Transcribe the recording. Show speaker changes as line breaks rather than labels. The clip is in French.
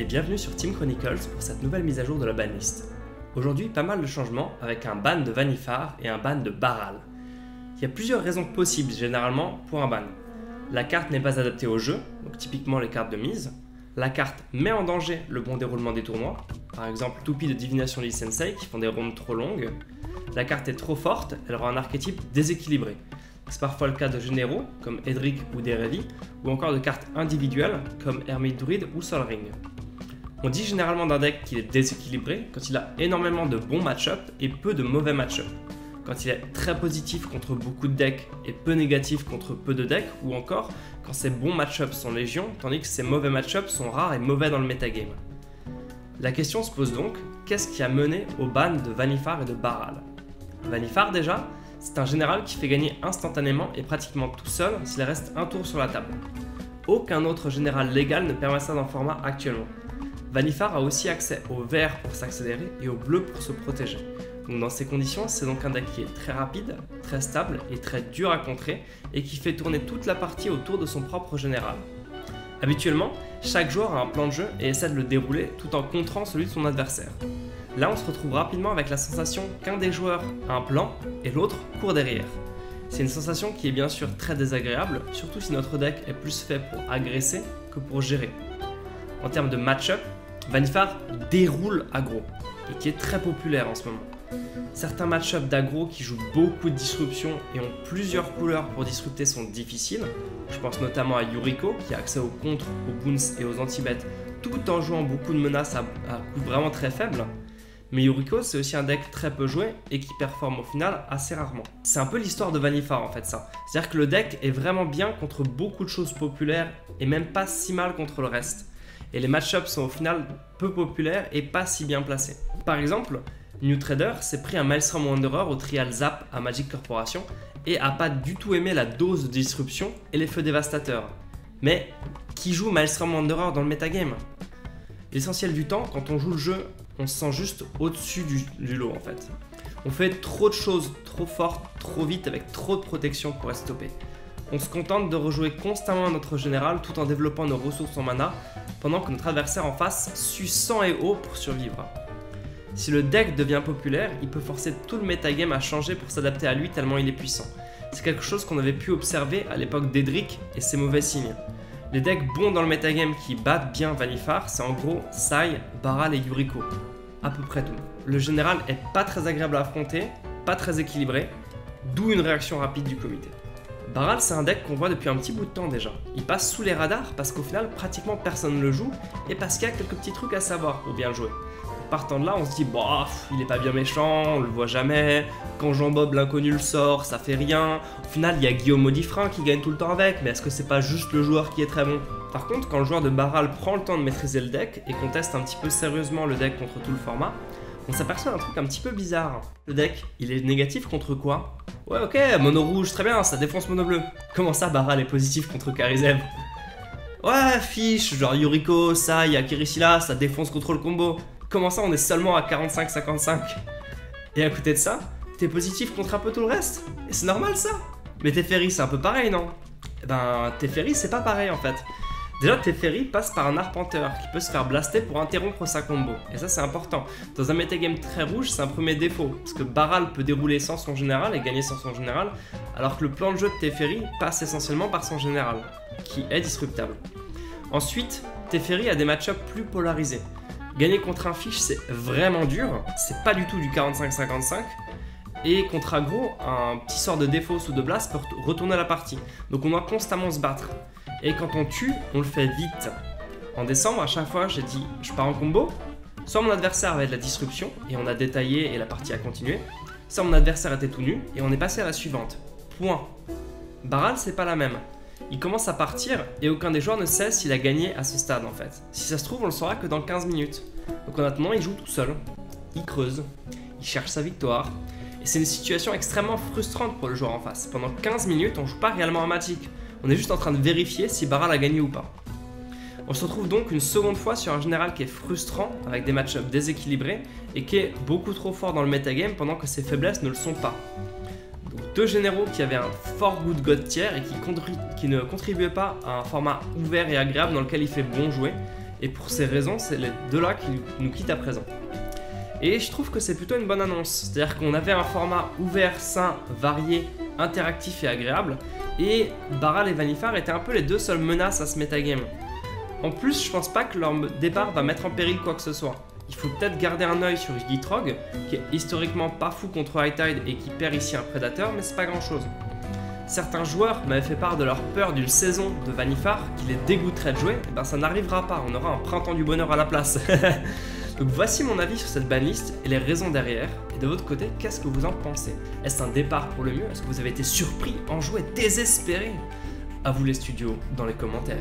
bienvenue sur Team Chronicles pour cette nouvelle mise à jour de la banlist. Aujourd'hui, pas mal de changements avec un ban de Vannifar et un ban de Baral. Il y a plusieurs raisons possibles généralement pour un ban. La carte n'est pas adaptée au jeu, donc typiquement les cartes de mise. La carte met en danger le bon déroulement des tournois, par exemple Toupie de Divination Lee Sensei qui font des rondes trop longues. La carte est trop forte, elle rend un archétype déséquilibré. C'est parfois le cas de généraux comme Edric ou Derevi, ou encore de cartes individuelles comme Hermite Druid ou Sol Ring. On dit généralement d'un deck qu'il est déséquilibré quand il a énormément de bons match-up et peu de mauvais match-up. Quand il est très positif contre beaucoup de decks et peu négatif contre peu de decks, ou encore quand ses bons match-ups sont légion, tandis que ses mauvais match-ups sont rares et mauvais dans le metagame. La question se pose donc, qu'est-ce qui a mené au ban de Vannifar et de Baral? Vannifar déjà, c'est un général qui fait gagner instantanément et pratiquement tout seul s'il reste un tour sur la table. Aucun autre général légal ne permet ça dans le format actuellement. Vannifar a aussi accès au vert pour s'accélérer et au bleu pour se protéger. Donc dans ces conditions, c'est donc un deck qui est très rapide, très stable et très dur à contrer et qui fait tourner toute la partie autour de son propre général. Habituellement, chaque joueur a un plan de jeu et essaie de le dérouler tout en contrant celui de son adversaire. Là, on se retrouve rapidement avec la sensation qu'un des joueurs a un plan et l'autre court derrière. C'est une sensation qui est bien sûr très désagréable, surtout si notre deck est plus fait pour agresser que pour gérer. En termes de match-up, Vannifar déroule aggro et qui est très populaire en ce moment. Certains match-up d'aggro qui jouent beaucoup de disruption et ont plusieurs couleurs pour disrupter sont difficiles. Je pense notamment à Yuriko qui a accès aux contres, aux bounce et aux anti-bêtes tout en jouant beaucoup de menaces à coût vraiment très faible. Mais Yuriko c'est aussi un deck très peu joué et qui performe au final assez rarement. C'est un peu l'histoire de Vannifar en fait ça. C'est-à-dire que le deck est vraiment bien contre beaucoup de choses populaires et même pas si mal contre le reste. Et les match-ups sont au final peu populaires et pas si bien placés. Par exemple, New Trader s'est pris un Maelstrom Wanderer au trial Zap à Magic Corporation et a pas du tout aimé la dose de disruption et les feux dévastateurs. Mais qui joue Maelstrom Wanderer dans le metagame? L'essentiel du temps, quand on joue le jeu, on se sent juste au-dessus du lot en fait. On fait trop de choses trop fortes, trop vite, avec trop de protection pour être stoppé. On se contente de rejouer constamment notre général tout en développant nos ressources en mana, pendant que notre adversaire en face sue sang et eau pour survivre. Si le deck devient populaire, il peut forcer tout le metagame à changer pour s'adapter à lui tellement il est puissant. C'est quelque chose qu'on avait pu observer à l'époque d'Edric et ses mauvais signes. Les decks bons dans le metagame qui battent bien Vannifar, c'est en gros Sai, Baral et Yuriko. À peu près tout. Le général est pas très agréable à affronter, pas très équilibré, d'où une réaction rapide du comité. Baral c'est un deck qu'on voit depuis un petit bout de temps déjà. Il passe sous les radars parce qu'au final pratiquement personne ne le joue et parce qu'il y a quelques petits trucs à savoir pour bien le jouer. Partant de là, on se dit bof, il est pas bien méchant, on le voit jamais. Quand Jean-Bob l'inconnu le sort, ça fait rien. Au final, il y a Guillaume Maudifrin qui gagne tout le temps avec, mais est-ce que c'est pas juste le joueur qui est très bon? Par contre, quand le joueur de Baral prend le temps de maîtriser le deck et qu'on teste un petit peu sérieusement le deck contre tout le format, on s'aperçoit d'un truc un petit peu bizarre. Le deck, il est négatif contre quoi? Ouais, ok, mono rouge, très bien, ça défonce mono bleu. Comment ça, Baral est positif contre Karizev? Ouais, fiche, genre Yuriko, Sai, Akirisila, ça défonce contre le combo. Comment ça, on est seulement à 45-55? Et à côté de ça, t'es positif contre un peu tout le reste? Et c'est normal ça? Mais Teferi, c'est un peu pareil, non? Eh ben, Teferi, c'est pas pareil en fait. Déjà, Teferi passe par un arpenteur qui peut se faire blaster pour interrompre sa combo. Et ça, c'est important. Dans un metagame très rouge, c'est un premier défaut. Parce que Baral peut dérouler sans son général et gagner sans son général, alors que le plan de jeu de Teferi passe essentiellement par son général, qui est disruptable. Ensuite, Teferi a des match-ups plus polarisés. Gagner contre un fiche, c'est vraiment dur, c'est pas du tout du 45-55. Et contre aggro, un petit sort de défausse ou de blast peut retourner la partie. Donc on doit constamment se battre. Et quand on tue, on le fait vite. En décembre, à chaque fois, j'ai dit je pars en combo. Soit mon adversaire avait de la disruption et on a détaillé et la partie a continué. Soit mon adversaire était tout nu et on est passé à la suivante. Point. Baral, c'est pas la même. Il commence à partir et aucun des joueurs ne sait s'il a gagné à ce stade en fait. Si ça se trouve, on le saura que dans 15 minutes. Donc en attendant, il joue tout seul, il creuse, il cherche sa victoire. Et c'est une situation extrêmement frustrante pour le joueur en face. Pendant 15 minutes, on joue pas réellement à Magic. On est juste en train de vérifier si Baral a gagné ou pas. On se retrouve donc une seconde fois sur un général qui est frustrant, avec des match-ups déséquilibrés, et qui est beaucoup trop fort dans le metagame pendant que ses faiblesses ne le sont pas. Deux généraux qui avaient un fort goût de God tier et qui ne contribuaient pas à un format ouvert et agréable dans lequel il fait bon jouer, Et pour ces raisons, c'est les deux-là qui nous quittent à présent. Et je trouve que c'est plutôt une bonne annonce. C'est-à-dire qu'on avait un format ouvert, sain, varié, interactif et agréable. Et Baral et Vannifar étaient un peu les deux seules menaces à ce metagame. En plus, je pense pas que leur départ va mettre en péril quoi que ce soit. Il faut peut-être garder un œil sur Gitrog, qui est historiquement pas fou contre High Tide et qui perd ici un prédateur, mais c'est pas grand chose. Certains joueurs m'avaient fait part de leur peur d'une saison de Vannifar qui les dégoûterait de jouer, et ben ça n'arrivera pas, on aura un printemps du bonheur à la place. Donc voici mon avis sur cette banlist et les raisons derrière. Et de votre côté, qu'est-ce que vous en pensez? Est-ce un départ pour le mieux? Est-ce que vous avez été surpris, enjoué, désespéré? À vous les studios dans les commentaires.